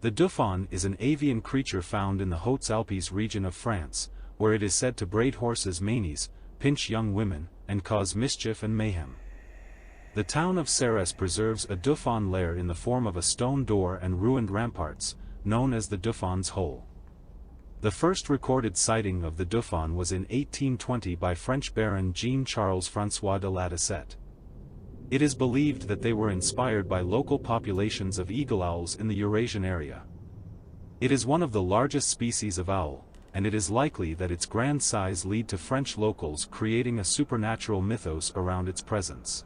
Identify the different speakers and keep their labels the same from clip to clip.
Speaker 1: The Duphon is an avian creature found in the Hautes-Alpes region of France, where it is said to braid horses' manes, pinch young women, and cause mischief and mayhem. The town of Serres preserves a Duphon lair in the form of a stone door and ruined ramparts, known as the Duphon's Hole. The first recorded sighting of the Duphon was in 1820 by French Baron Jean-Charles François de Ladisette. It is believed that they were inspired by local populations of eagle owls in the Eurasian area. It is one of the largest species of owl, and it is likely that its grand size led to French locals creating a supernatural mythos around its presence.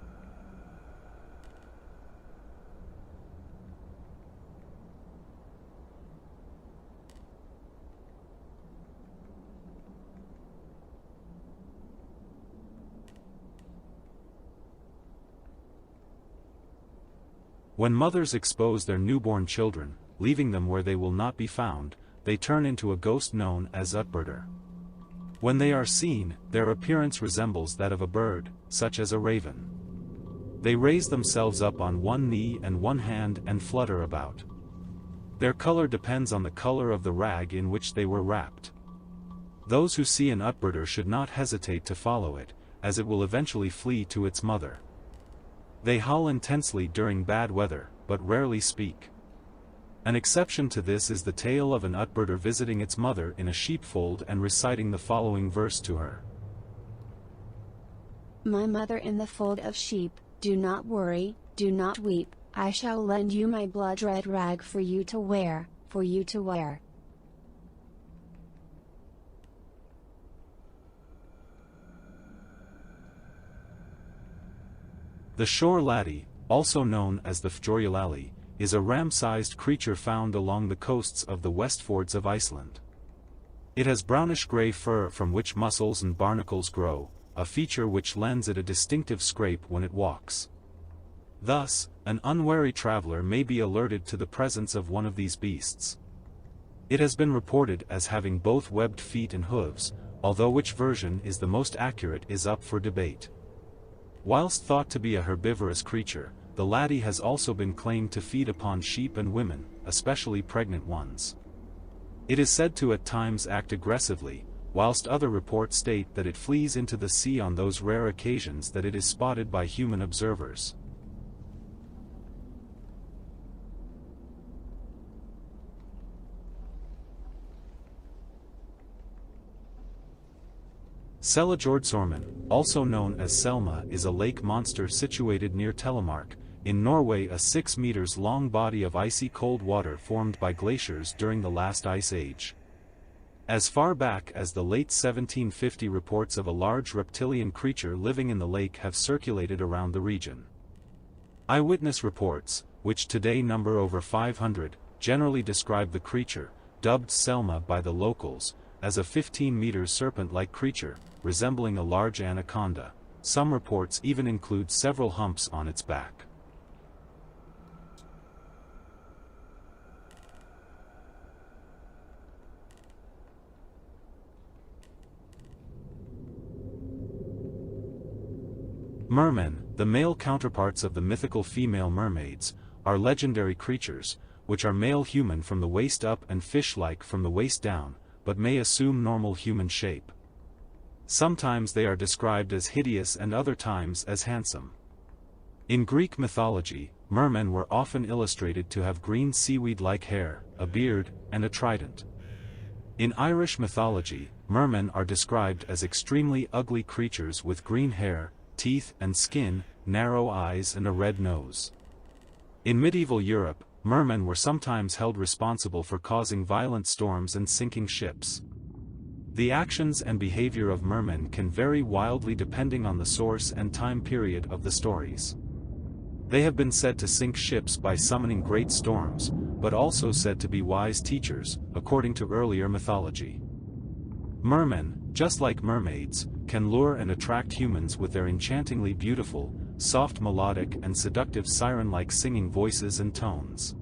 Speaker 1: When mothers expose their newborn children, leaving them where they will not be found, they turn into a ghost known as Utburdur. When they are seen, their appearance resembles that of a bird, such as a raven. They raise themselves up on one knee and one hand and flutter about. Their color depends on the color of the rag in which they were wrapped. Those who see an Utburdur should not hesitate to follow it, as it will eventually flee to its mother. They howl intensely during bad weather, but rarely speak. An exception to this is the tale of an Utburdur visiting its mother in a sheepfold and reciting the following verse to her.
Speaker 2: My mother in the fold of sheep, do not worry, do not weep, I shall lend you my blood-red rag for you to wear, for you to wear.
Speaker 1: The Fjorulalli, also known as the Fjorulalli, is a ram-sized creature found along the coasts of the Westfjords of Iceland. It has brownish-gray fur from which mussels and barnacles grow, a feature which lends it a distinctive scrape when it walks. Thus, an unwary traveler may be alerted to the presence of one of these beasts. It has been reported as having both webbed feet and hooves, although which version is the most accurate is up for debate. Whilst thought to be a herbivorous creature, the laddie has also been claimed to feed upon sheep and women, especially pregnant ones. It is said to at times act aggressively, whilst other reports state that it flees into the sea on those rare occasions that it is spotted by human observers. Seljordsormen, also known as Selma, is a lake monster situated near Telemark, in Norway, a 6 meters long body of icy cold water formed by glaciers during the last ice age. As far back as the late 1750, reports of a large reptilian creature living in the lake have circulated around the region. Eyewitness reports, which today number over 500, generally describe the creature, dubbed Selma by the locals, as a 15-meter serpent-like creature, resembling a large anaconda. Some reports even include several humps on its back. Mermen, the male counterparts of the mythical female mermaids, are legendary creatures, which are male human from the waist up and fish-like from the waist down, but may assume normal human shape. Sometimes they are described as hideous and other times as handsome. In Greek mythology, mermen were often illustrated to have green seaweed-like hair, a beard, and a trident. In Irish mythology, mermen are described as extremely ugly creatures with green hair, teeth and skin, narrow eyes and a red nose. In medieval Europe, mermen were sometimes held responsible for causing violent storms and sinking ships. The actions and behavior of mermen can vary wildly depending on the source and time period of the stories. They have been said to sink ships by summoning great storms, but also said to be wise teachers, according to earlier mythology. Mermen, just like mermaids, can lure and attract humans with their enchantingly beautiful, soft melodic and seductive siren-like singing voices and tones.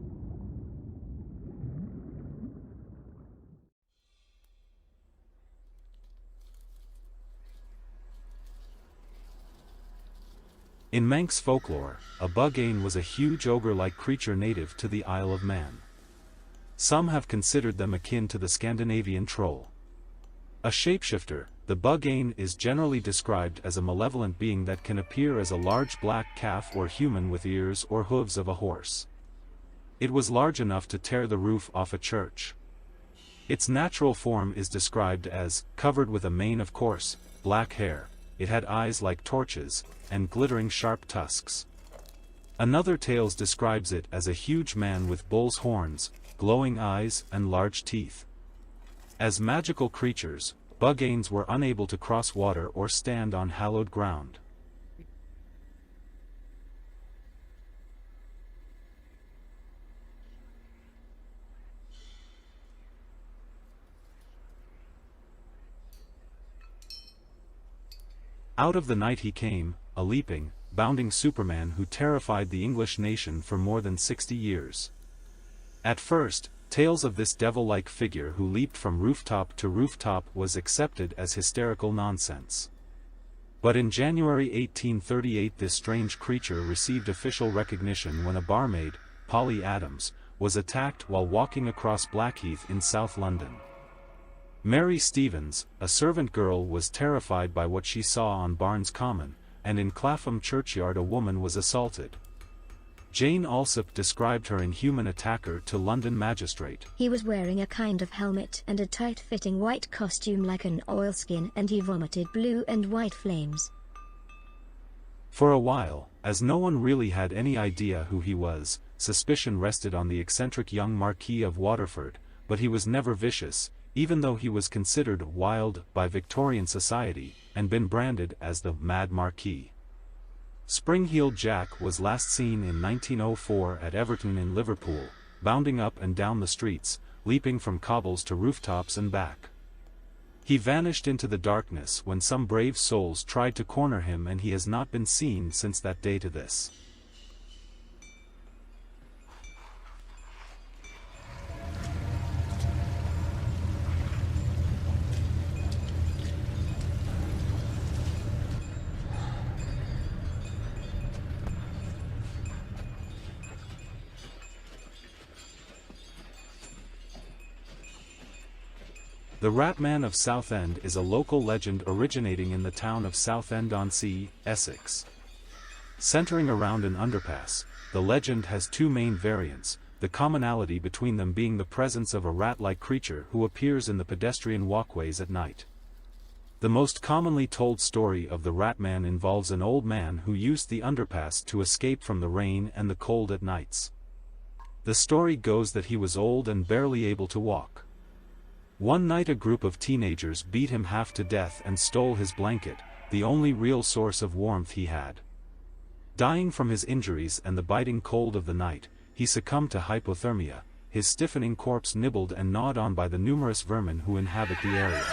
Speaker 1: In Manx folklore, a Buggane was a huge ogre-like creature native to the Isle of Man. some have considered them akin to the Scandinavian troll. A shapeshifter, the Buggane is generally described as a malevolent being that can appear as a large black calf or human with ears or hooves of a horse. It was large enough to tear the roof off a church. Its natural form is described as covered with a mane of coarse, black hair. It had eyes like torches, and glittering sharp tusks. Another tale describes it as a huge man with bull's horns, glowing eyes and large teeth. As magical creatures, Bugganes were unable to cross water or stand on hallowed ground. Out of the night he came, a leaping, bounding Superman who terrified the English nation for more than 60 years. At first, tales of this devil-like figure who leaped from rooftop to rooftop was accepted as hysterical nonsense. But in January 1838 this strange creature received official recognition when a barmaid, Polly Adams, was attacked while walking across Blackheath in South London. Mary Stevens, a servant girl, was terrified by what she saw on Barnes Common, and in Clapham churchyard a woman was assaulted. Jane Alsop described her inhuman attacker to London magistrate.
Speaker 3: He was wearing a kind of helmet and a tight-fitting white costume like an oilskin, and he vomited blue and white flames.
Speaker 1: For a while, as no one really had any idea who he was, suspicion rested on the eccentric young Marquis of Waterford, but he was never vicious, even though he was considered wild by Victorian society, and been branded as the Mad Marquis. Spring-heeled Jack was last seen in 1904 at Everton in Liverpool, bounding up and down the streets, leaping from cobbles to rooftops and back. He vanished into the darkness when some brave souls tried to corner him, and he has not been seen since that day to this. The Ratman of Southend is a local legend originating in the town of Southend-on-Sea, Essex. Centering around an underpass, the legend has two main variants, the commonality between them being the presence of a rat-like creature who appears in the pedestrian walkways at night. The most commonly told story of the Ratman involves an old man who used the underpass to escape from the rain and the cold at nights. The story goes that he was old and barely able to walk. One night a group of teenagers beat him half to death and stole his blanket, the only real source of warmth he had. Dying from his injuries and the biting cold of the night, he succumbed to hypothermia, his stiffening corpse nibbled and gnawed on by the numerous vermin who inhabit the area.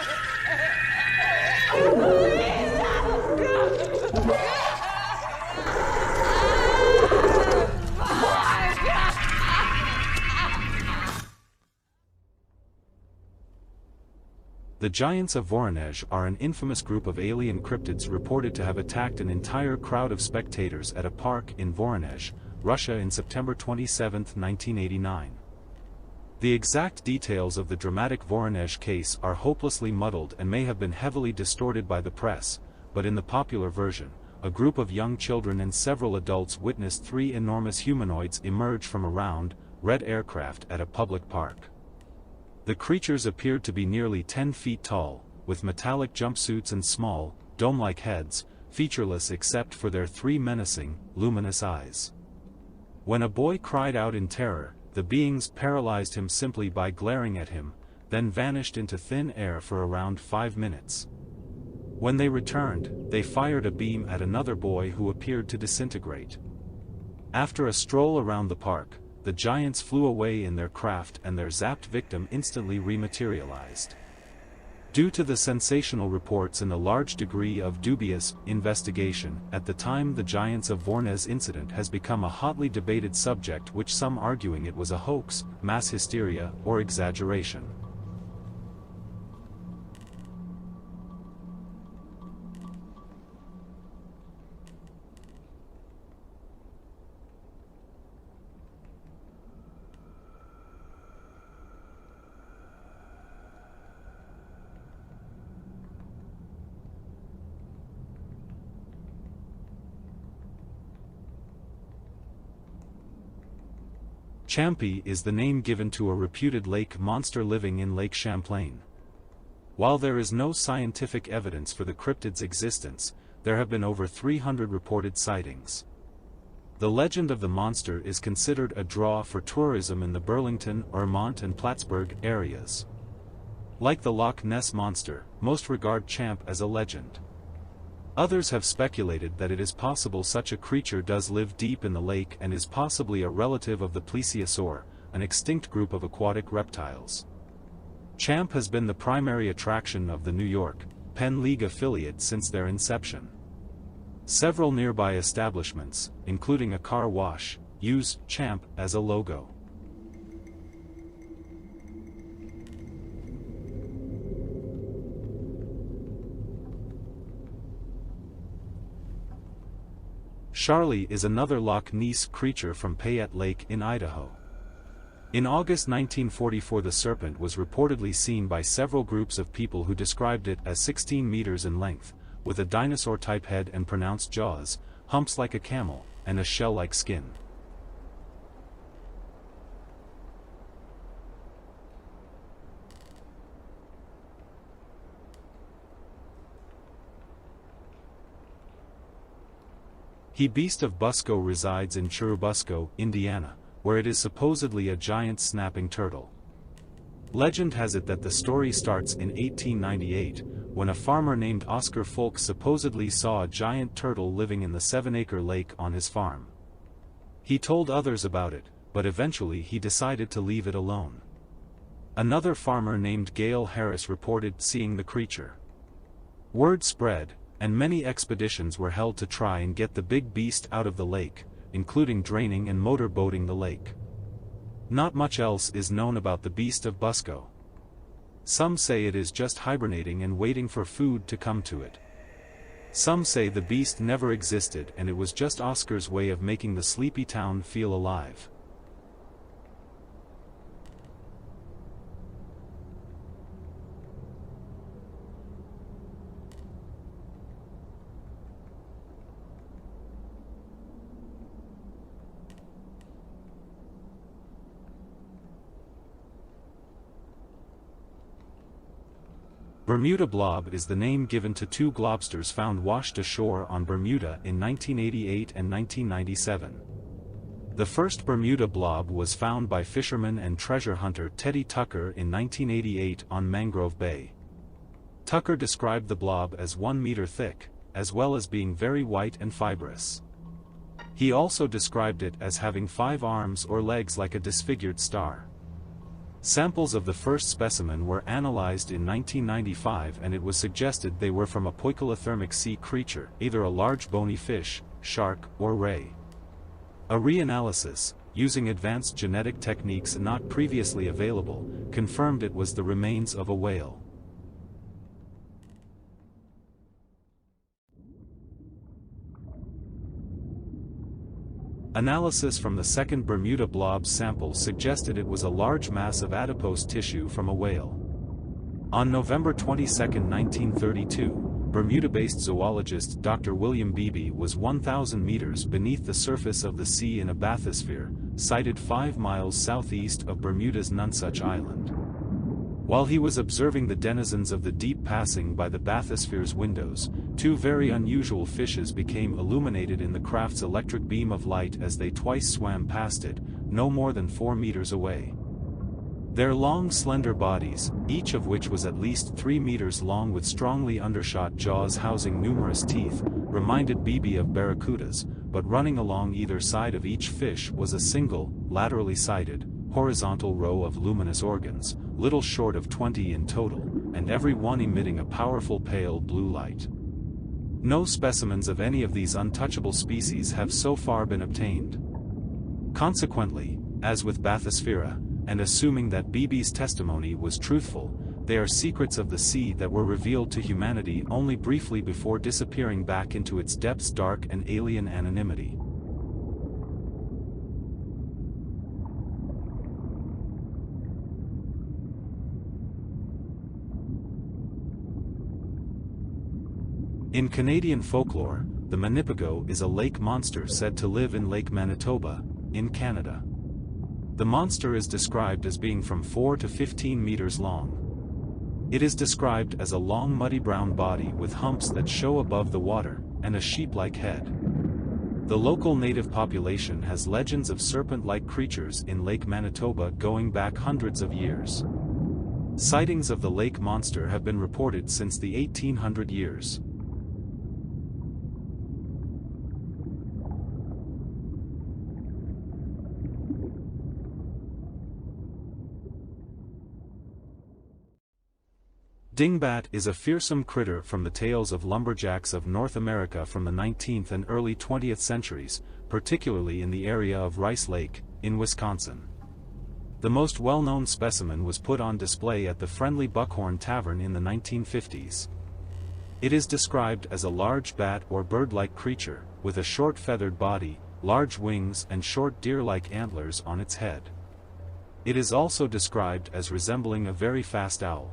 Speaker 1: The Giants of Voronezh are an infamous group of alien cryptids reported to have attacked an entire crowd of spectators at a park in Voronezh, Russia in September 27, 1989. The exact details of the dramatic Voronezh case are hopelessly muddled and may have been heavily distorted by the press, but in the popular version, a group of young children and several adults witnessed three enormous humanoids emerge from a round, red aircraft at a public park. The creatures appeared to be nearly 10 feet tall, with metallic jumpsuits and small, dome-like heads, featureless except for their three menacing, luminous eyes. When a boy cried out in terror, the beings paralyzed him simply by glaring at him, then vanished into thin air for around 5 minutes. When they returned, they fired a beam at another boy who appeared to disintegrate. After a stroll around the park, the giants flew away in their craft and their zapped victim instantly rematerialized. Due to the sensational reports and a large degree of dubious investigation, at the time the Giants of Voronezh incident has become a hotly debated subject, which some arguing it was a hoax, mass hysteria, or exaggeration. Champy is the name given to a reputed lake monster living in Lake Champlain. While there is no scientific evidence for the cryptid's existence, there have been over 300 reported sightings. The legend of the monster is considered a draw for tourism in the Burlington, Ormont and Plattsburgh areas. Like the Loch Ness Monster, most regard Champ as a legend. Others have speculated that it is possible such a creature does live deep in the lake and is possibly a relative of the plesiosaur, an extinct group of aquatic reptiles. Champ has been the primary attraction of the New York, Penn League affiliate since their inception. Several nearby establishments, including a car wash, use Champ as a logo. Sharlie is another Loch Ness creature from Payette Lake in Idaho. In August 1944, the serpent was reportedly seen by several groups of people who described it as 16 meters in length, with a dinosaur-type head and pronounced jaws, humps like a camel, and a shell-like skin. The beast of Busco resides in Churubusco, Indiana, where it is supposedly a giant snapping turtle. Legend has it that the story starts in 1898, when a farmer named Oscar Folk supposedly saw a giant turtle living in the 7-acre lake on his farm. He told others about it, but eventually he decided to leave it alone. Another farmer named Gale Harris reported seeing the creature. Word spread, and many expeditions were held to try and get the big beast out of the lake, including draining and motor boating the lake. Not much else is known about the beast of Busco. Some say it is just hibernating and waiting for food to come to it. Some say the beast never existed and it was just Oscar's way of making the sleepy town feel alive. Bermuda blob is the name given to two globsters found washed ashore on Bermuda in 1988 and 1997. The first Bermuda blob was found by fisherman and treasure hunter Teddy Tucker in 1988 on Mangrove Bay. Tucker described the blob as 1 meter thick, as well as being very white and fibrous. He also described it as having 5 arms or legs like a disfigured star. Samples of the first specimen were analyzed in 1995 and it was suggested they were from a poikilothermic sea creature, either a large bony fish, shark, or ray. A reanalysis, using advanced genetic techniques not previously available, confirmed it was the remains of a whale. Analysis from the second Bermuda blob sample suggested it was a large mass of adipose tissue from a whale. On November 22, 1932, Bermuda-based zoologist Dr. William Beebe was 1,000 meters beneath the surface of the sea in a bathysphere, sited 5 miles southeast of Bermuda's Nonsuch Island. While he was observing the denizens of the deep passing by the bathysphere's windows, 2 very unusual fishes became illuminated in the craft's electric beam of light as they twice swam past it, no more than 4 meters away. Their long slender bodies, each of which was at least 3 meters long with strongly undershot jaws housing numerous teeth, reminded Beebe of barracudas, but running along either side of each fish was a single, laterally sided, horizontal row of luminous organs, little short of 20 in total, and every one emitting a powerful pale blue light. No specimens of any of these untouchable species have so far been obtained. Consequently, as with Bathysphere, and assuming that Beebe's testimony was truthful, they are secrets of the sea that were revealed to humanity only briefly before disappearing back into its depths' dark and alien anonymity. In Canadian folklore, the Manipogo is a lake monster said to live in Lake Manitoba, in Canada. The monster is described as being from 4 to 15 meters long. It is described as a long muddy brown body with humps that show above the water, and a sheep-like head. The local native population has legends of serpent-like creatures in Lake Manitoba going back hundreds of years. Sightings of the lake monster have been reported since the 1800 years. Dingbat is a fearsome critter from the tales of lumberjacks of North America from the 19th and early 20th centuries, particularly in the area of Rice Lake, in Wisconsin. The most well-known specimen was put on display at the Friendly Buckhorn Tavern in the 1950s. It is described as a large bat or bird-like creature, with a short feathered body, large wings and short deer-like antlers on its head. It is also described as resembling a very fast owl.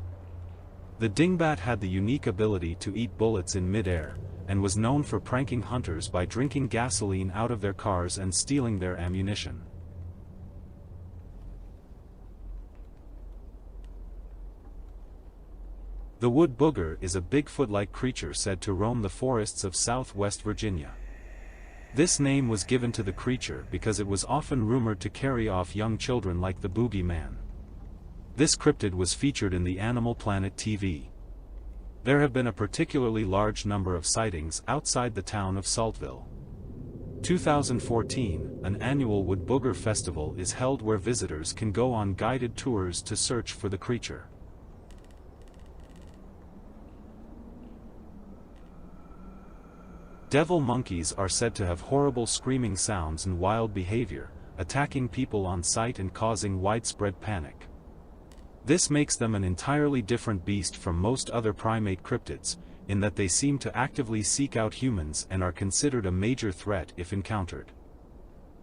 Speaker 1: The dingbat had the unique ability to eat bullets in mid-air, and was known for pranking hunters by drinking gasoline out of their cars and stealing their ammunition. The wood booger is a Bigfoot-like creature said to roam the forests of southwest Virginia. This name was given to the creature because it was often rumored to carry off young children like the boogeyman. This cryptid was featured in the Animal Planet TV. There have been a particularly large number of sightings outside the town of Saltville. 2014, an annual Wood Booger Festival is held where visitors can go on guided tours to search for the creature. Devil monkeys are said to have horrible screaming sounds and wild behavior, attacking people on sight and causing widespread panic. This makes them an entirely different beast from most other primate cryptids, in that they seem to actively seek out humans and are considered a major threat if encountered.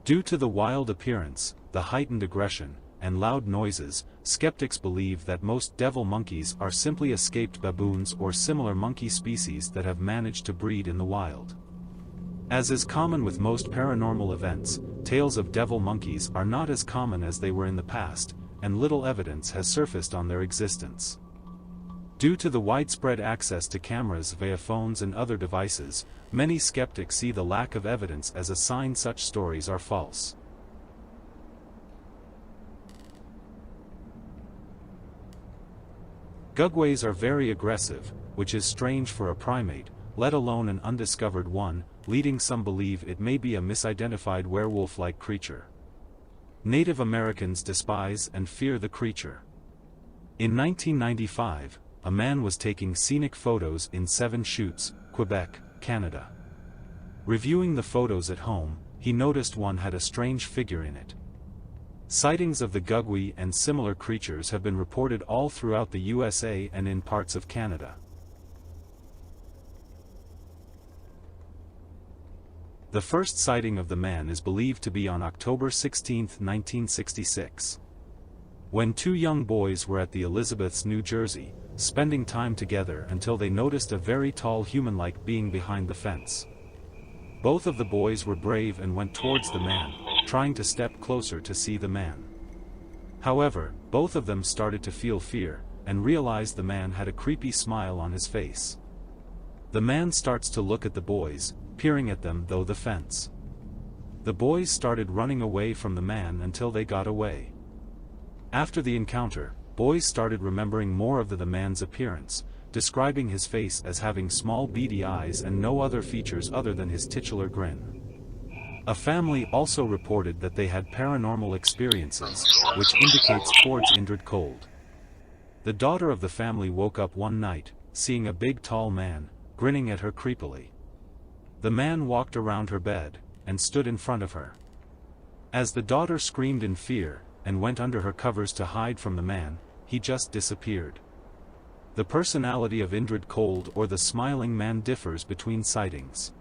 Speaker 1: Due to the wild appearance, the heightened aggression, and loud noises, skeptics believe that most devil monkeys are simply escaped baboons or similar monkey species that have managed to breed in the wild. As is common with most paranormal events, tales of devil monkeys are not as common as they were in the past, and little evidence has surfaced on their existence. Due to the widespread access to cameras via phones and other devices, many skeptics see the lack of evidence as a sign such stories are false. Gugwes are very aggressive, which is strange for a primate, let alone an undiscovered one, leading some believe it may be a misidentified werewolf-like creature. Native Americans despise and fear the creature. In 1995, a man was taking scenic photos in Seven Chutes, Quebec, Canada. Reviewing the photos at home, he noticed one had a strange figure in it. Sightings of the Gugwe and similar creatures have been reported all throughout the USA and in parts of Canada. The first sighting of the man is believed to be on October 16, 1966. When two young boys were at the Elizabeths, New Jersey, spending time together until they noticed a very tall human-like being behind the fence. Both of the boys were brave and went towards the man, trying to step closer to see the man. However, both of them started to feel fear, and realized the man had a creepy smile on his face. The man starts to look at the boys, peering at them through the fence. The boys started running away from the man until they got away. After the encounter, boys started remembering more of the man's appearance, describing his face as having small beady eyes and no other features other than his titular grin. A family also reported that they had paranormal experiences, which indicates towards Indrid cold. The daughter of the family woke up one night, seeing a big tall man, grinning at her creepily. The man walked around her bed, and stood in front of her. As the daughter screamed in fear, and went under her covers to hide from the man, he just disappeared. The personality of Indrid Cold or the smiling man differs between sightings.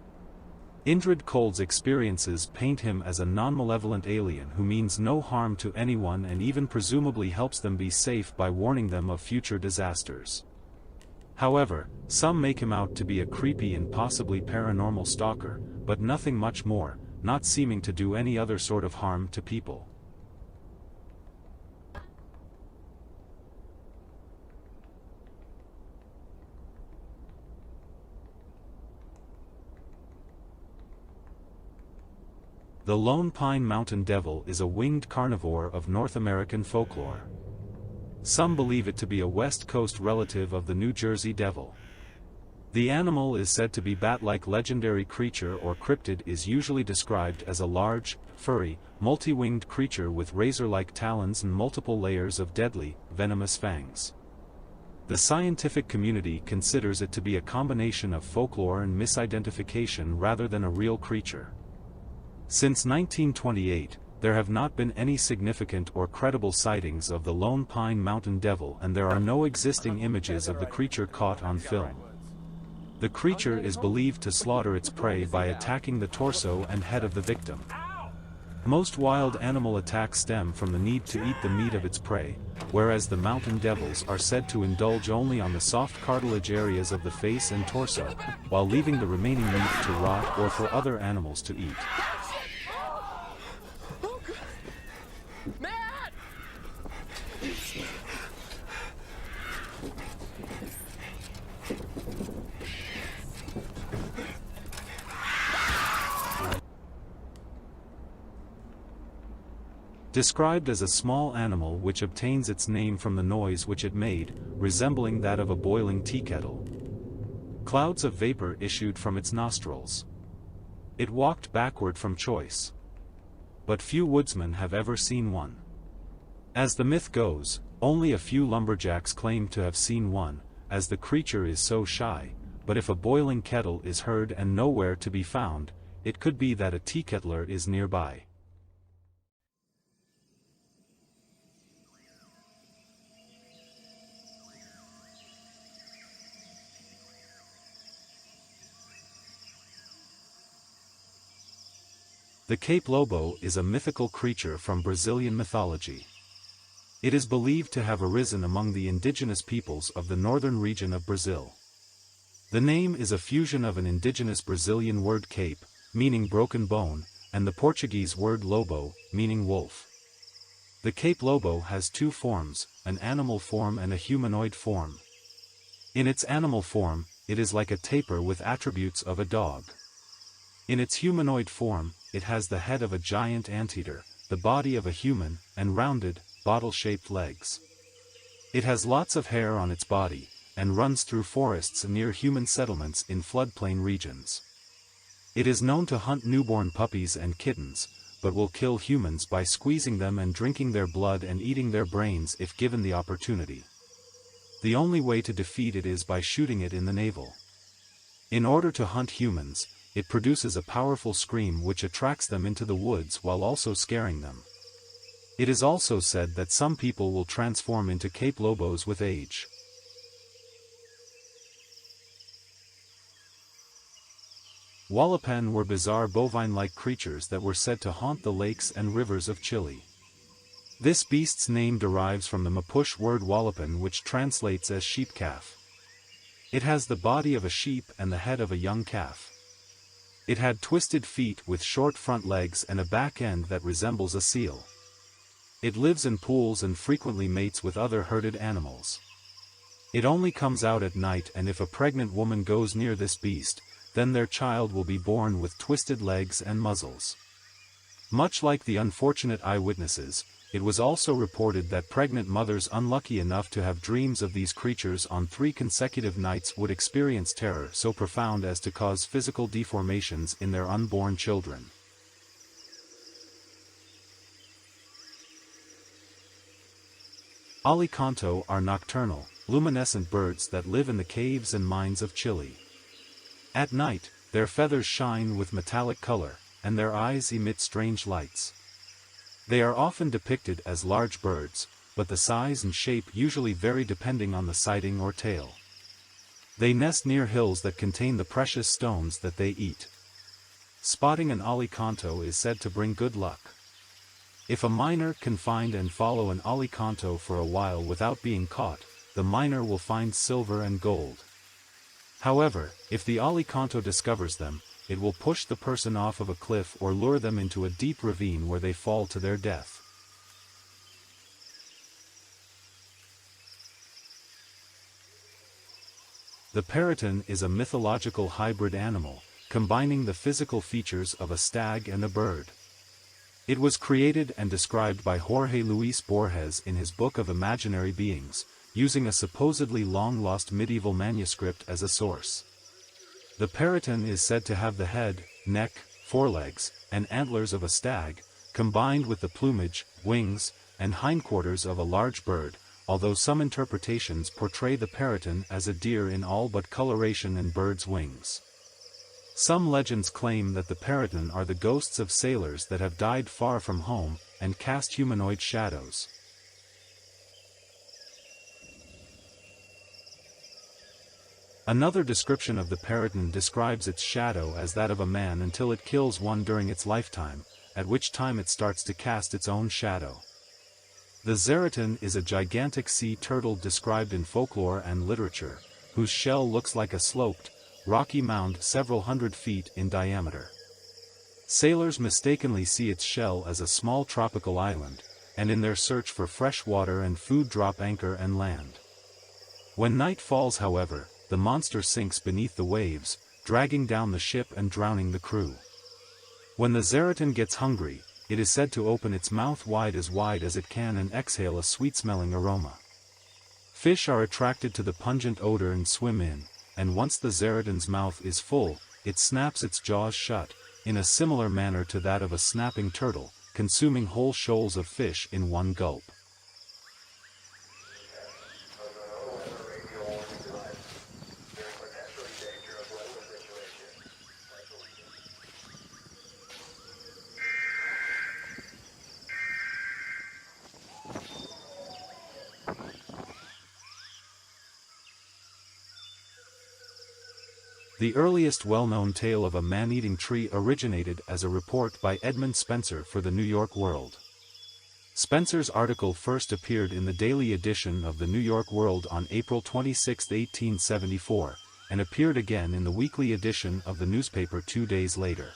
Speaker 1: Indrid Cold's experiences paint him as a non-malevolent alien who means no harm to anyone and even presumably helps them be safe by warning them of future disasters. However, some make him out to be a creepy and possibly paranormal stalker, but nothing much more, not seeming to do any other sort of harm to people. The lone pine mountain devil is a winged carnivore of North American folklore. Some believe it to be a West Coast relative of the New Jersey devil. The animal is said to be bat-like. Legendary creature or cryptid is usually described as a large, furry, multi-winged creature with razor-like talons and multiple layers of deadly, venomous fangs. The scientific community considers it to be a combination of folklore and misidentification rather than a real creature. Since 1928, there have not been any significant or credible sightings of the lone pine mountain devil, and there are no existing images of the creature caught on film. The creature is believed to slaughter its prey by attacking the torso and head of the victim. Most wild animal attacks stem from the need to eat the meat of its prey, whereas the mountain devils are said to indulge only on the soft cartilage areas of the face and torso, while leaving the remaining meat to rot or for other animals to eat. Described as a small animal which obtains its name from the noise which it made, resembling that of a boiling tea kettle. Clouds of vapor issued from its nostrils. It walked backward from choice. But few woodsmen have ever seen one. As the myth goes, only a few lumberjacks claim to have seen one, as the creature is so shy, but if a boiling kettle is heard and nowhere to be found, it could be that a teakettler is nearby. The Capelobo is a mythical creature from Brazilian mythology. It is believed to have arisen among the indigenous peoples of the northern region of Brazil. The name is a fusion of an indigenous Brazilian word cape, meaning broken bone, and the Portuguese word lobo, meaning wolf. The Capelobo has two forms, an animal form and a humanoid form. In its animal form, it is like a tapir with attributes of a dog. In its humanoid form, it has the head of a giant anteater, the body of a human, and rounded, bottle-shaped legs. It has lots of hair on its body, and runs through forests near human settlements in floodplain regions. It is known to hunt newborn puppies and kittens, but will kill humans by squeezing them and drinking their blood and eating their brains if given the opportunity. The only way to defeat it is by shooting it in the navel. In order to hunt humans, it produces a powerful scream which attracts them into the woods while also scaring them. It is also said that some people will transform into Capelobos with age. Huallepen were bizarre bovine-like creatures that were said to haunt the lakes and rivers of Chile. This beast's name derives from the Mapuche word Huallepen, which translates as sheep calf. It has the body of a sheep and the head of a young calf. It had twisted feet with short front legs and a back end that resembles a seal. It lives in pools and frequently mates with other herded animals. It only comes out at night, and if a pregnant woman goes near this beast, then their child will be born with twisted legs and muzzles. Much like the unfortunate eyewitnesses, it was also reported that pregnant mothers unlucky enough to have dreams of these creatures on 3 consecutive nights would experience terror so profound as to cause physical deformations in their unborn children. Alicanto are nocturnal, luminescent birds that live in the caves and mines of Chile. At night, their feathers shine with metallic color, and their eyes emit strange lights. They are often depicted as large birds, but the size and shape usually vary depending on the sighting or tail. They nest near hills that contain the precious stones that they eat. Spotting an alicanto is said to bring good luck. If a miner can find and follow an alicanto for a while without being caught, the miner will find silver and gold. However, if the alicanto discovers them, it will push the person off of a cliff or lure them into a deep ravine where they fall to their death. The Peryton is a mythological hybrid animal, combining the physical features of a stag and a bird. It was created and described by Jorge Luis Borges in his Book of Imaginary Beings, using a supposedly long-lost medieval manuscript as a source. The Peryton is said to have the head, neck, forelegs, and antlers of a stag, combined with the plumage, wings, and hindquarters of a large bird, although some interpretations portray the Peryton as a deer in all but coloration and bird's wings. Some legends claim that the Peryton are the ghosts of sailors that have died far from home, and cast humanoid shadows. Another description of the Peryton describes its shadow as that of a man until it kills one during its lifetime, at which time it starts to cast its own shadow. The Zaratan is a gigantic sea turtle described in folklore and literature, whose shell looks like a sloped, rocky mound several hundred feet in diameter. Sailors mistakenly see its shell as a small tropical island, and in their search for fresh water and food drop anchor and land. When night falls, however, the monster sinks beneath the waves, dragging down the ship and drowning the crew. When the Zaratan gets hungry, it is said to open its mouth wide as it can and exhale a sweet-smelling aroma. Fish are attracted to the pungent odor and swim in, and once the Zaratan's mouth is full, it snaps its jaws shut, in a similar manner to that of a snapping turtle, consuming whole shoals of fish in one gulp. The earliest well-known tale of a man-eating tree originated as a report by Edmund Spenser for the New York World. Spenser's article first appeared in the daily edition of the New York World on April 26, 1874, and appeared again in the weekly edition of the newspaper 2 days later.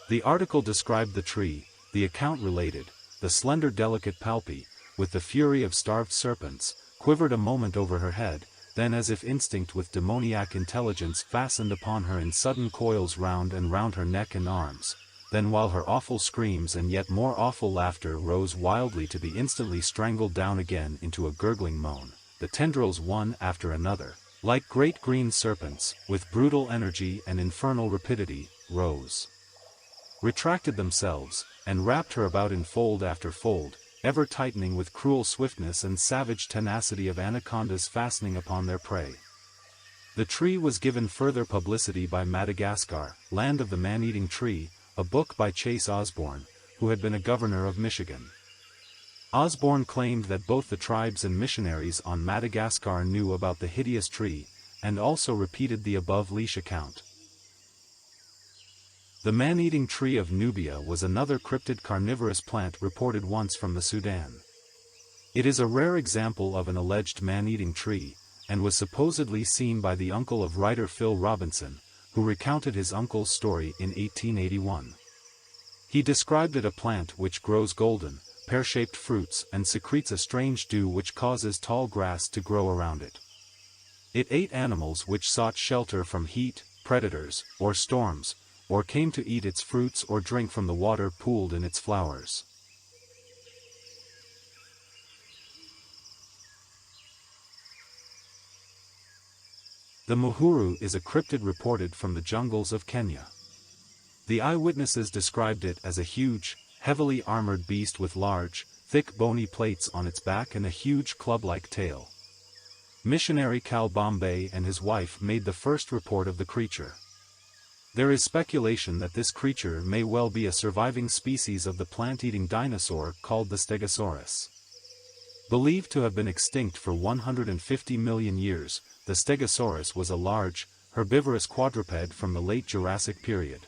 Speaker 1: The article described the tree, the account related, the slender delicate palpi, with the fury of starved serpents, quivered a moment over her head, then as if instinct with demoniac intelligence fastened upon her in sudden coils round and round her neck and arms, then while her awful screams and yet more awful laughter rose wildly to be instantly strangled down again into a gurgling moan, the tendrils one after another, like great green serpents, with brutal energy and infernal rapidity, rose, retracted themselves, and wrapped her about in fold after fold, ever tightening with cruel swiftness and savage tenacity of anacondas fastening upon their prey. The tree was given further publicity by Madagascar, Land of the Man-Eating Tree, a book by Chase Osborne, who had been a governor of Michigan. Osborne claimed that both the tribes and missionaries on Madagascar knew about the hideous tree, and also repeated the above leash account. The man-eating tree of Nubia was another cryptid carnivorous plant reported once from the Sudan. It is a rare example of an alleged man-eating tree, and was supposedly seen by the uncle of writer Phil Robinson, who recounted his uncle's story in 1881. He described it a plant which grows golden, pear-shaped fruits and secretes a strange dew which causes tall grass to grow around it. It ate animals which sought shelter from heat, predators, or storms, or came to eat its fruits or drink from the water pooled in its flowers. The Muhuru is a cryptid reported from the jungles of Kenya. The eyewitnesses described it as a huge, heavily armored beast with large, thick bony plates on its back and a huge club-like tail. Missionary Cal Bombay and his wife made the first report of the creature. There is speculation that this creature may well be a surviving species of the plant-eating dinosaur called the Stegosaurus. Believed to have been extinct for 150 million years, the Stegosaurus was a large, herbivorous quadruped from the late Jurassic period.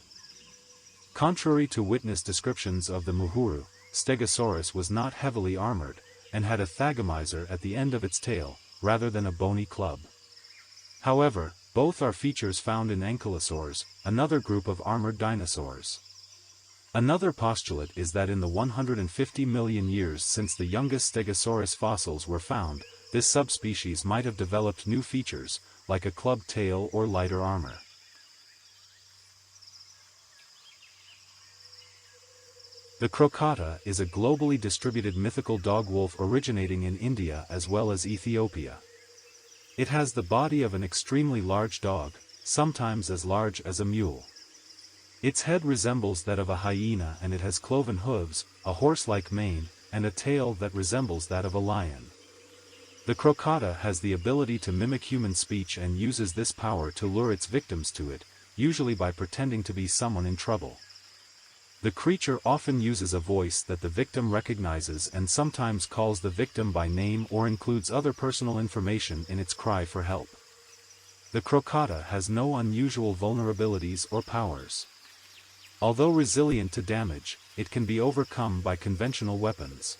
Speaker 1: Contrary to witness descriptions of the Muhuru, Stegosaurus was not heavily armored, and had a thagomizer at the end of its tail, rather than a bony club. However, both are features found in ankylosaurs, another group of armored dinosaurs. Another postulate is that in the 150 million years since the youngest Stegosaurus fossils were found, this subspecies might have developed new features, like a club tail or lighter armor. The Crocotta is a globally distributed mythical dog-wolf originating in India as well as Ethiopia. It has the body of an extremely large dog, sometimes as large as a mule. Its head resembles that of a hyena and it has cloven hooves, a horse-like mane, and a tail that resembles that of a lion. The Crocotta has the ability to mimic human speech and uses this power to lure its victims to it, usually by pretending to be someone in trouble. The creature often uses a voice that the victim recognizes and sometimes calls the victim by name or includes other personal information in its cry for help. The Crocotta has no unusual vulnerabilities or powers. Although resilient to damage, it can be overcome by conventional weapons.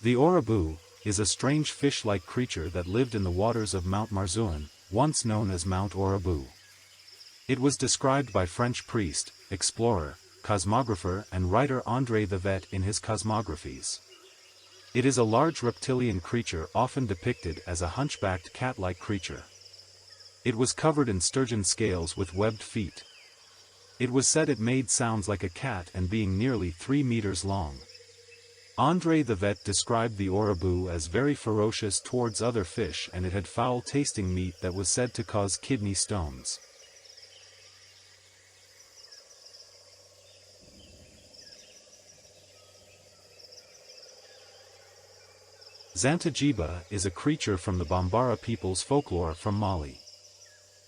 Speaker 1: The Oribou is a strange fish-like creature that lived in the waters of Mount Marzuin, once known as Mount Oribou. It was described by French priest, explorer, cosmographer and writer André the Vet in his cosmographies. It is a large reptilian creature often depicted as a hunchbacked cat-like creature. It was covered in sturgeon scales with webbed feet. It was said it made sounds like a cat and being nearly 3 meters long. André the Vet described the Oribou as very ferocious towards other fish and it had foul-tasting meat that was said to cause kidney stones. Xixi-zhi-yu is a creature from the Bambara people's folklore from Mali.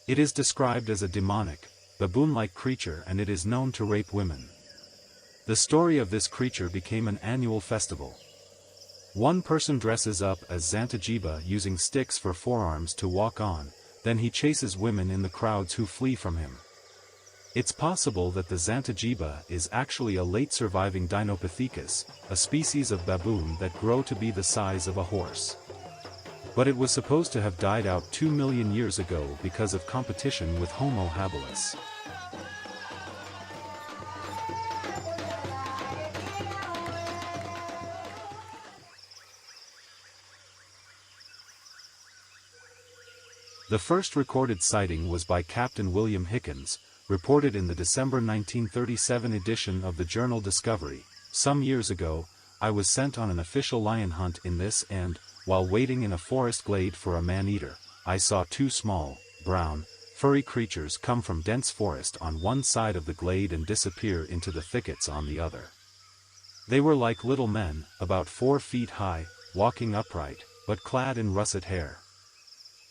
Speaker 1: It is described as a demonic, baboon-like creature and it is known to rape women. The story of this creature became an annual festival. One person dresses up as Xixi-zhi-yu using sticks for forearms to walk on, then he chases women in the crowds who flee from him. It's possible that the Xixi-zhi-yu is actually a late surviving Dinopithecus, a species of baboon that grow to be the size of a horse. But it was supposed to have died out 2 million years ago because of competition with Homo habilis. The first recorded sighting was by Captain William Hickens, reported in the December 1937 edition of the journal Discovery. Some years ago, I was sent on an official lion hunt in this and, while waiting in a forest glade for a man-eater, I saw 2 small, brown, furry creatures come from dense forest on one side of the glade and disappear into the thickets on the other. They were like little men, about 4 feet high, walking upright, but clad in russet hair.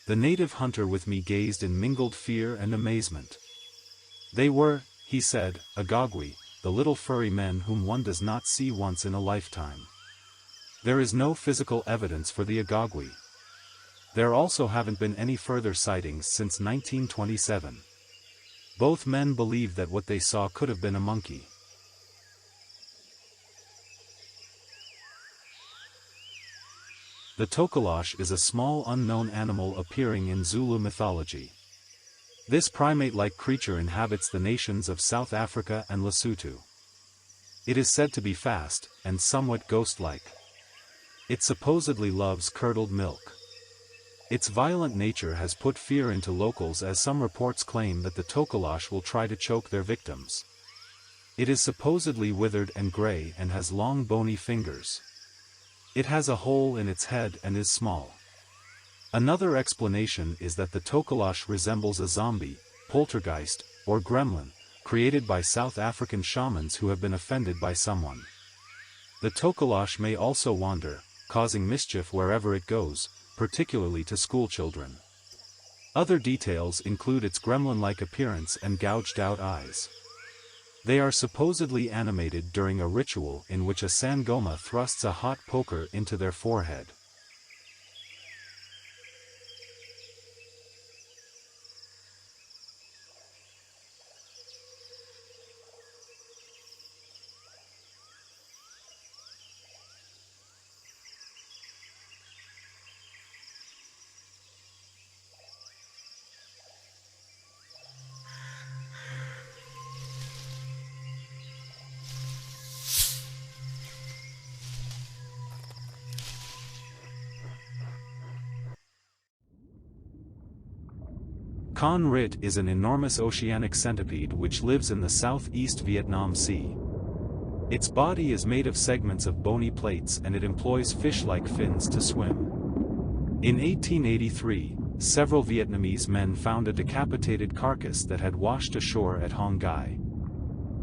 Speaker 1: The native hunter with me gazed in mingled fear and amazement. They were, he said, Gugwe, the little furry men whom one does not see once in a lifetime. There is no physical evidence for the Gugwe. There also haven't been any further sightings since 1927. Both men believe that what they saw could have been a monkey. The tokolosh is a small unknown animal appearing in Zulu mythology. This primate-like creature inhabits the nations of South Africa and Lesotho. It is said to be fast, and somewhat ghost-like. It supposedly loves curdled milk. Its violent nature has put fear into locals as some reports claim that the tokolosh will try to choke their victims. It is supposedly withered and gray and has long bony fingers. It has a hole in its head and is small. Another explanation is that the tokolosh resembles a zombie, poltergeist, or gremlin, created by South African shamans who have been offended by someone. The tokolosh may also wander, causing mischief wherever it goes, particularly to schoolchildren. Other details include its gremlin-like appearance and gouged-out eyes. They are supposedly animated during a ritual in which a sangoma thrusts a hot poker into their forehead. Con Rit is an enormous oceanic centipede which lives in the southeast Vietnam Sea. Its body is made of segments of bony plates and it employs fish-like fins to swim. In 1883, several Vietnamese men found a decapitated carcass that had washed ashore at Hong Gai.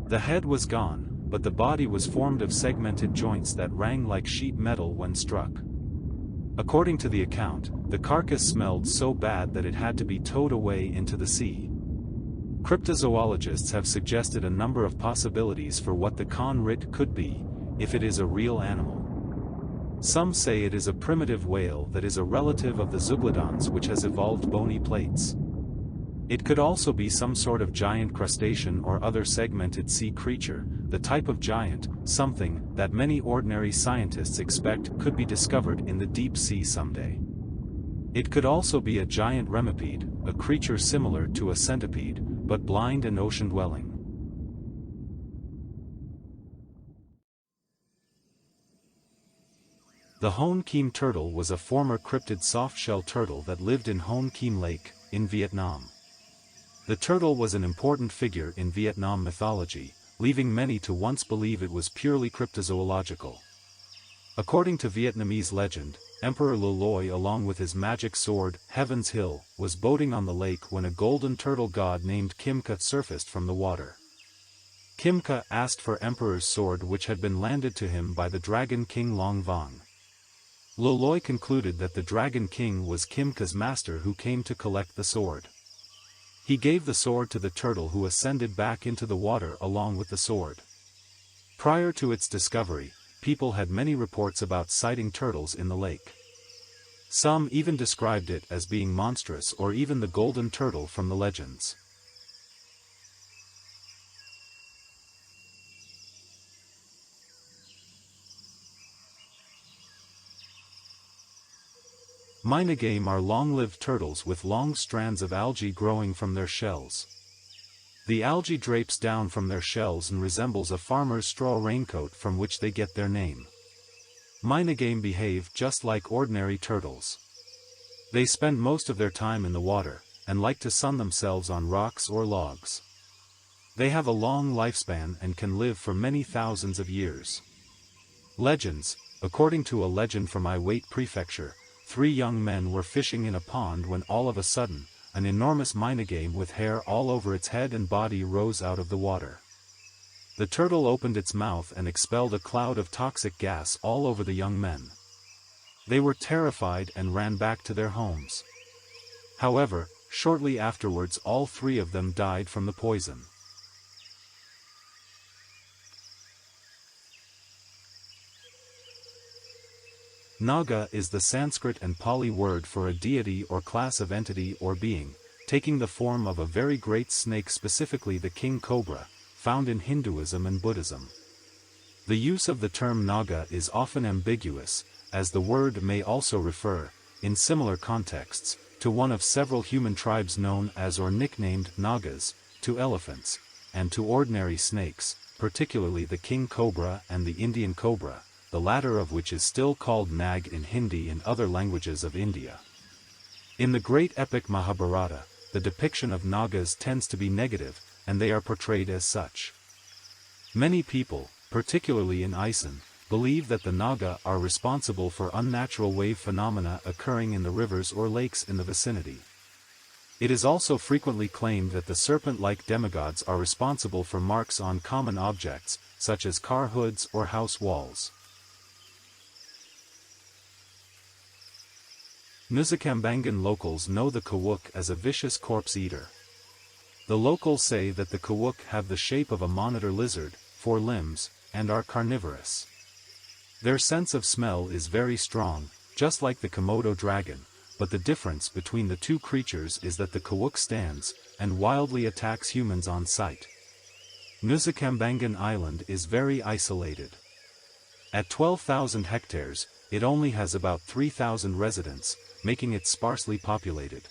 Speaker 1: The head was gone, but the body was formed of segmented joints that rang like sheet metal when struck. According to the account, the carcass smelled so bad that it had to be towed away into the sea. Cryptozoologists have suggested a number of possibilities for what the Con Rit could be, if it is a real animal. Some say it is a primitive whale that is a relative of the zeuglodons which has evolved bony plates. It could also be some sort of giant crustacean or other segmented sea creature, the type of giant, something that many ordinary scientists expect could be discovered in the deep sea someday. It could also be a giant remipede, a creature similar to a centipede, but blind and ocean-dwelling. The Hon Kim turtle was a former cryptid soft-shell turtle that lived in Hon Kim Lake, in Vietnam. The turtle was an important figure in Vietnam mythology, leaving many to once believe it was purely cryptozoological. According to Vietnamese legend, Emperor Le Loi along with his magic sword, Heaven's Hill, was boating on the lake when a golden turtle god named Kim Ka surfaced from the water. Kim Ka asked for Emperor's sword which had been landed to him by the Dragon King Long Vong. Le Loi concluded that the Dragon King was Kim Ka's master who came to collect the sword. He gave the sword to the turtle who ascended back into the water along with the sword. Prior to its discovery, people had many reports about sighting turtles in the lake. Some even described it as being monstrous or even the golden turtle from the legends. Minigame are long-lived turtles with long strands of algae growing from their shells. The algae drapes down from their shells and resembles a farmer's straw raincoat from which they get their name. Minigame behave just like ordinary turtles. They spend most of their time in the water, and like to sun themselves on rocks or logs. They have a long lifespan and can live for many thousands of years. Legends. According to a legend from Iwate Prefecture, 3 young men were fishing in a pond when all of a sudden, an enormous minigame with hair all over its head and body rose out of the water. The turtle opened its mouth and expelled a cloud of toxic gas all over the young men. They were terrified and ran back to their homes. However, shortly afterwards all 3 of them died from the poison. Naga is the Sanskrit and Pali word for a deity or class of entity or being, taking the form of a very great snake, specifically the king cobra, found in Hinduism and Buddhism. The use of the term Naga is often ambiguous, as the word may also refer, in similar contexts, to one of several human tribes known as or nicknamed Nagas, to elephants, and to ordinary snakes, particularly the king cobra and the Indian cobra, the latter of which is still called Nag in Hindi and other languages of India. In the great epic Mahabharata, the depiction of Nagas tends to be negative, and they are portrayed as such. Many people, particularly in Iceland, believe that the Naga are responsible for unnatural wave phenomena occurring in the rivers or lakes in the vicinity. It is also frequently claimed that the serpent-like demigods are responsible for marks on common objects, such as car hoods or house walls. Nusakembangan locals know the Kawuk as a vicious corpse eater. The locals say that the Kawuk have the shape of a monitor lizard, 4 limbs, and are carnivorous. Their sense of smell is very strong, just like the Komodo dragon, but the difference between the 2 creatures is that the Kawuk stands, and wildly attacks humans on sight. Nusakembangan Island is very isolated. At 12,000 hectares, it only has about 3,000 residents, making it sparsely populated.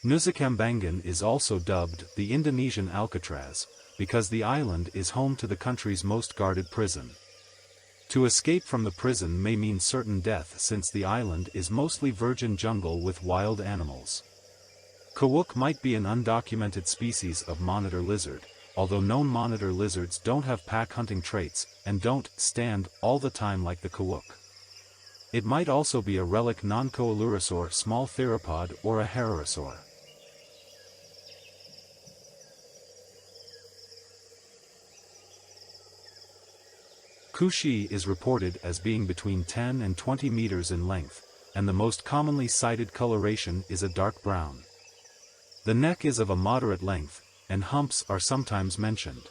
Speaker 1: Nusakembangan is also dubbed the Indonesian Alcatraz, because the island is home to the country's most guarded prison. To escape from the prison may mean certain death since the island is mostly virgin jungle with wild animals. Kawuk might be an undocumented species of monitor lizard, although known monitor lizards don't have pack hunting traits, and don't stand all the time like the Kawuk. It might also be a relic non-coelurosaur small theropod or a heterosaur. Xixi is reported as being between 10 and 20 meters in length, and the most commonly cited coloration is a dark brown. The neck is of a moderate length, and humps are sometimes mentioned.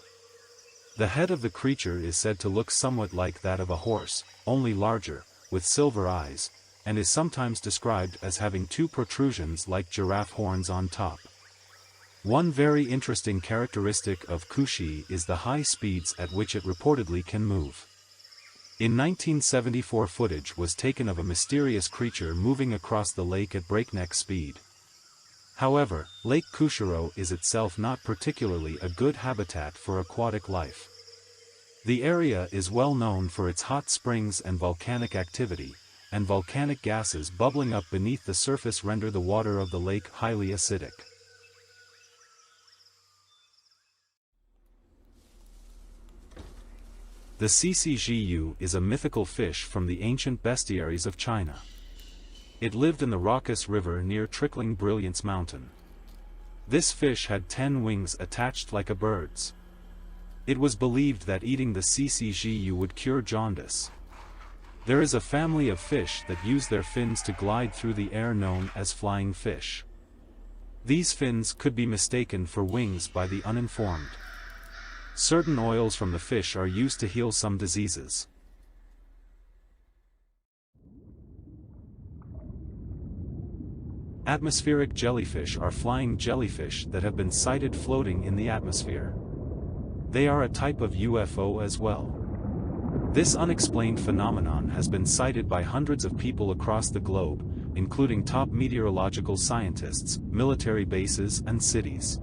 Speaker 1: The head of the creature is said to look somewhat like that of a horse, only larger, with silver eyes, and is sometimes described as having two protrusions like giraffe horns on top. One very interesting characteristic of Xixi is the high speeds at which it reportedly can move. In 1974 footage was taken of a mysterious creature moving across the lake at breakneck speed. However, Lake Xixi is itself not particularly a good habitat for aquatic life. The area is well known for its hot springs and volcanic activity, and volcanic gases bubbling up beneath the surface render the water of the lake highly acidic. The Xixi-zhi-yu is a mythical fish from the ancient bestiaries of China. It lived in the Raucous River near Trickling Brilliance Mountain. This fish had 10 wings attached like a bird's. It was believed that eating the Xixi-zhi-yu would cure jaundice. There is a family of fish that use their fins to glide through the air known as flying fish. These fins could be mistaken for wings by the uninformed. Certain oils from the fish are used to heal some diseases. Atmospheric jellyfish are flying jellyfish that have been sighted floating in the atmosphere. They are a type of UFO as well. This unexplained phenomenon has been cited by hundreds of people across the globe, including top meteorological scientists, military bases and cities.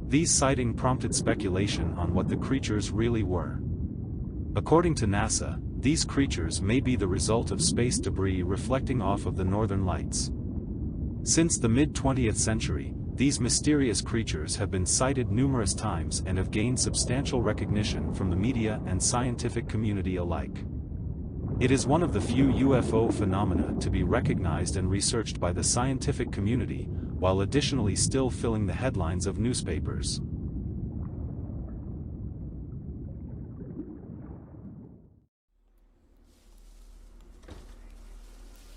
Speaker 1: These sightings prompted speculation on what the creatures really were. According to NASA, these creatures may be the result of space debris reflecting off of the northern lights. Since the mid-20th century, these mysterious creatures have been sighted numerous times and have gained substantial recognition from the media and scientific community alike. It is one of the few UFO phenomena to be recognized and researched by the scientific community, while additionally still filling the headlines of newspapers.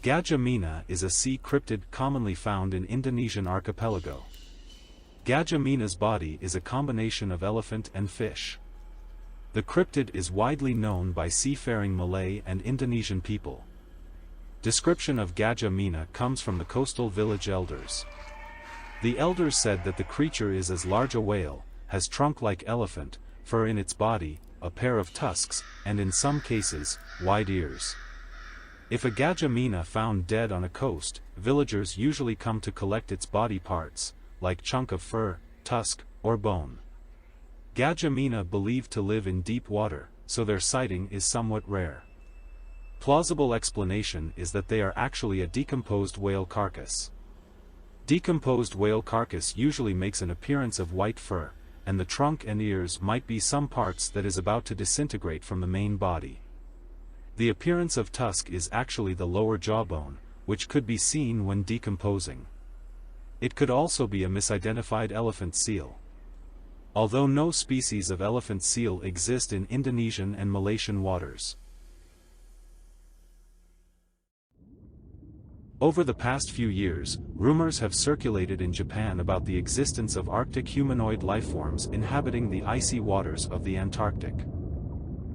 Speaker 1: Gajah Mina is a sea cryptid commonly found in Indonesian archipelago. Gajah Mina's body is a combination of elephant and fish. The cryptid is widely known by seafaring Malay and Indonesian people. Description of Gajah Mina comes from the coastal village elders. The elders said that the creature is as large a whale, has trunk like elephant, fur in its body, a pair of tusks, and in some cases, wide ears. If a Gajah Mina found dead on a coast, villagers usually come to collect its body parts, like chunk of fur, tusk, or bone. Gajah Mina believed to live in deep water, so their sighting is somewhat rare. Plausible explanation is that they are actually a decomposed whale carcass. Decomposed whale carcass usually makes an appearance of white fur, and the trunk and ears might be some parts that is about to disintegrate from the main body. The appearance of tusk is actually the lower jawbone, which could be seen when decomposing. It could also be a misidentified elephant seal. Although no species of elephant seal exist in Indonesian and Malaysian waters. Over the past few years, rumors have circulated in Japan about the existence of Arctic humanoid lifeforms inhabiting the icy waters of the Antarctic.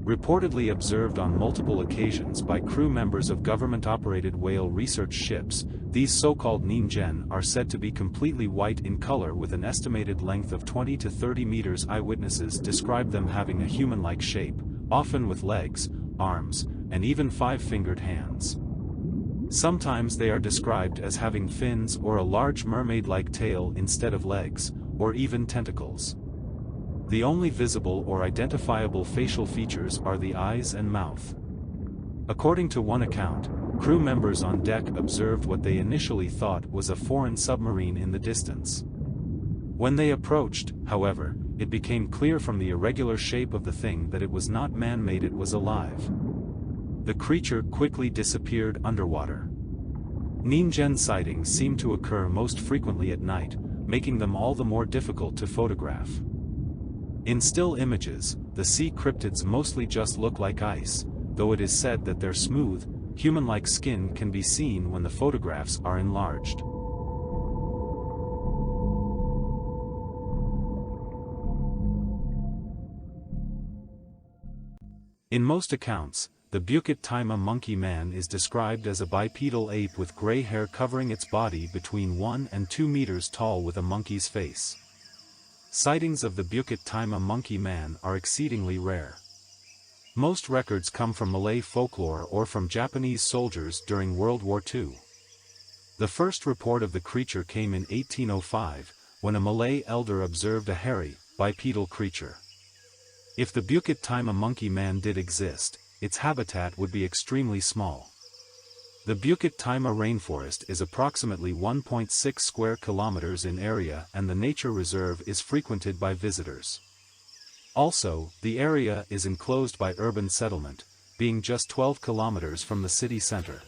Speaker 1: Reportedly observed on multiple occasions by crew members of government-operated whale research ships, these so-called ningen are said to be completely white in color with an estimated length of 20 to 30 meters. Eyewitnesses describe them having a human-like shape, often with legs, arms, and even 5-fingered hands. Sometimes they are described as having fins or a large mermaid-like tail instead of legs, or even tentacles. The only visible or identifiable facial features are the eyes and mouth. According to one account, crew members on deck observed what they initially thought was a foreign submarine in the distance. When they approached, however, it became clear from the irregular shape of the thing that it was not man-made, it was alive. The creature quickly disappeared underwater. Ningen sightings seem to occur most frequently at night, making them all the more difficult to photograph. In still images, the sea cryptids mostly just look like ice, though it is said that their smooth, human-like skin can be seen when the photographs are enlarged. In most accounts, the Bukit-Timah monkey man is described as a bipedal ape with gray hair covering its body between 1 and 2 meters tall with a monkey's face. Sightings of the Bukit-Timah monkey man are exceedingly rare. Most records come from Malay folklore or from Japanese soldiers during World War II. The first report of the creature came in 1805, when a Malay elder observed a hairy, bipedal creature. If the Bukit-Timah monkey man did exist, its habitat would be extremely small. The Bukit-Timah rainforest is approximately 1.6 square kilometers in area, and the nature reserve is frequented by visitors. Also, the area is enclosed by urban settlement, being just 12 kilometers from the city center.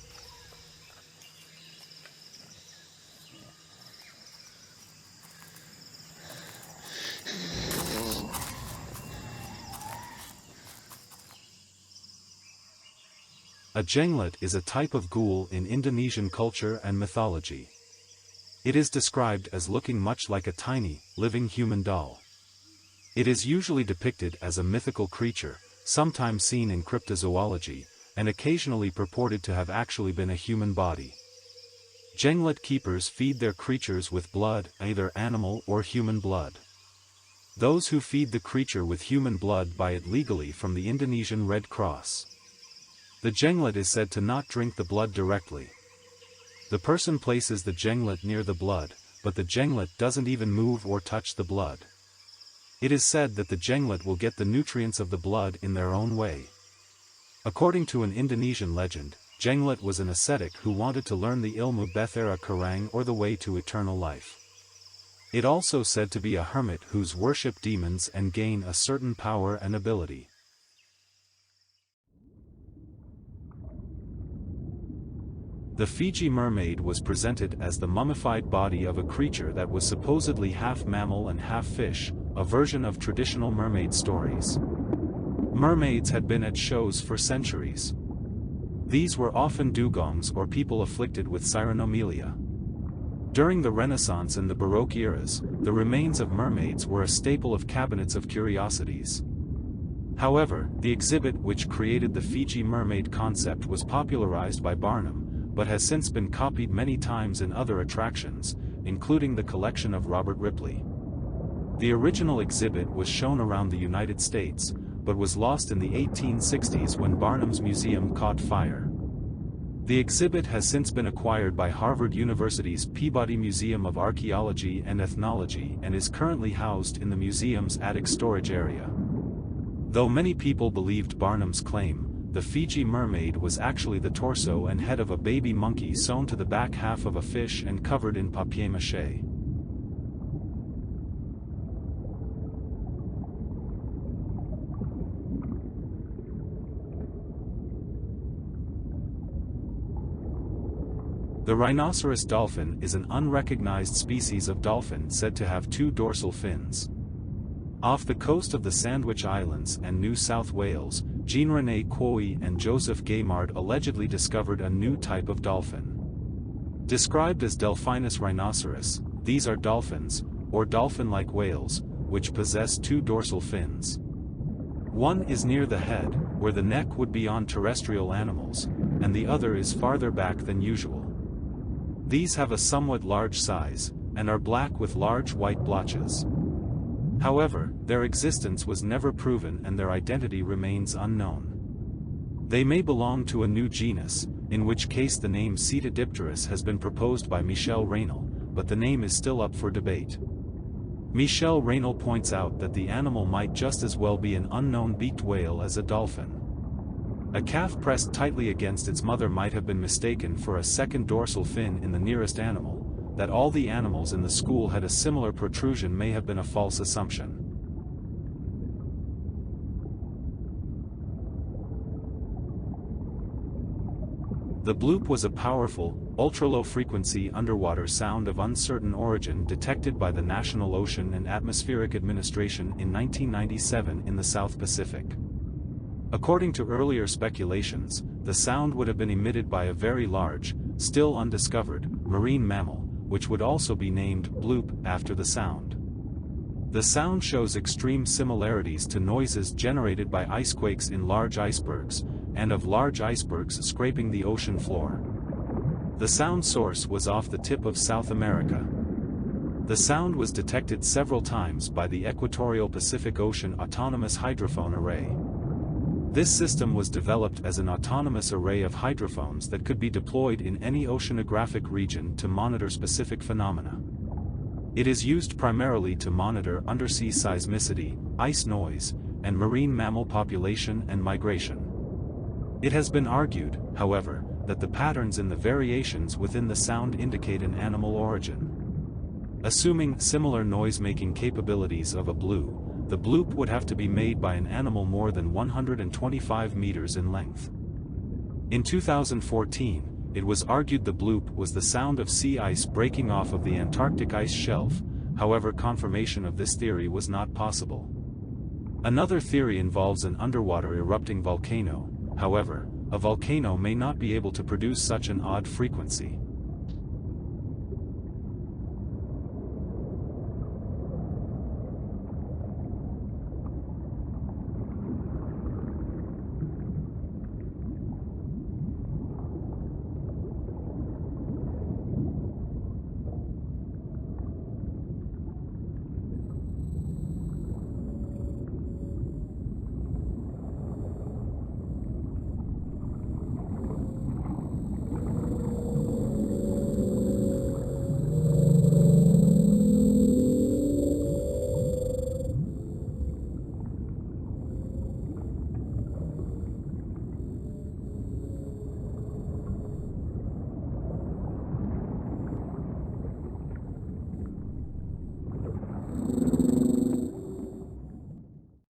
Speaker 1: A jenglet is a type of ghoul in Indonesian culture and mythology. It is described as looking much like a tiny, living human doll. It is usually depicted as a mythical creature, sometimes seen in cryptozoology, and occasionally purported to have actually been a human body. Jenglet keepers feed their creatures with blood, either animal or human blood. Those who feed the creature with human blood buy it legally from the Indonesian Red Cross. The jenglet is said to not drink the blood directly. The person places the jenglet near the blood, but the jenglet doesn't even move or touch the blood. It is said that the jenglet will get the nutrients of the blood in their own way. According to an Indonesian legend, Jenglet was an ascetic who wanted to learn the ilmu Bethera Karang, or the way to eternal life. It also said to be a hermit whose worship demons and gain a certain power and ability. The Fiji mermaid was presented as the mummified body of a creature that was supposedly half mammal and half fish, a version of traditional mermaid stories. Mermaids had been at shows for centuries. These were often dugongs or people afflicted with cyanomelia. During the Renaissance and the Baroque eras, the remains of mermaids were a staple of cabinets of curiosities. However, the exhibit which created the Fiji mermaid concept was popularized by Barnum, but has since been copied many times in other attractions, including the collection of Robert Ripley. The original exhibit was shown around the United States, but was lost in the 1860s when Barnum's museum caught fire. The exhibit has since been acquired by Harvard University's Peabody Museum of Archaeology and Ethnology and is currently housed in the museum's attic storage area. Though many people believed Barnum's claim, the Fiji mermaid was actually the torso and head of a baby monkey sewn to the back half of a fish and covered in papier-mâché. The Rhinoceros-dolphin is an unrecognized species of dolphin said to have 2 dorsal fins. Off the coast of the Sandwich Islands and New South Wales, Jean-René Quoy and Joseph Gaimard allegedly discovered a new type of dolphin. Described as Delphinus rhinoceros, these are dolphins, or dolphin-like whales, which possess 2 dorsal fins. One is near the head, where the neck would be on terrestrial animals, and the other is farther back than usual. These have a somewhat large size, and are black with large white blotches. However, their existence was never proven and their identity remains unknown. They may belong to a new genus, in which case the name Cetodipterus has been proposed by Michel Raynal, but the name is still up for debate. Michel Raynal points out that the animal might just as well be an unknown beaked whale as a dolphin. A calf pressed tightly against its mother might have been mistaken for a second dorsal fin in the nearest animal. That all the animals in the school had a similar protrusion may have been a false assumption. The bloop was a powerful, ultra-low-frequency underwater sound of uncertain origin detected by the National Ocean and Atmospheric Administration in 1997 in the South Pacific. According to earlier speculations, the sound would have been emitted by a very large, still undiscovered, marine mammal, which would also be named bloop after the sound. The sound shows extreme similarities to noises generated by icequakes in large icebergs, and of large icebergs scraping the ocean floor. The sound source was off the tip of South America. The sound was detected several times by the Equatorial Pacific Ocean Autonomous Hydrophone Array. This system was developed as an autonomous array of hydrophones that could be deployed in any oceanographic region to monitor specific phenomena. It is used primarily to monitor undersea seismicity, ice noise, and marine mammal population and migration. It has been argued, however, that the patterns in the variations within the sound indicate an animal origin. Assuming similar noise-making capabilities of a blue, the bloop would have to be made by an animal more than 125 meters in length. In 2014, it was argued the bloop was the sound of sea ice breaking off of the Antarctic ice shelf, however confirmation of this theory was not possible. Another theory involves an underwater erupting volcano. However, a volcano may not be able to produce such an odd frequency.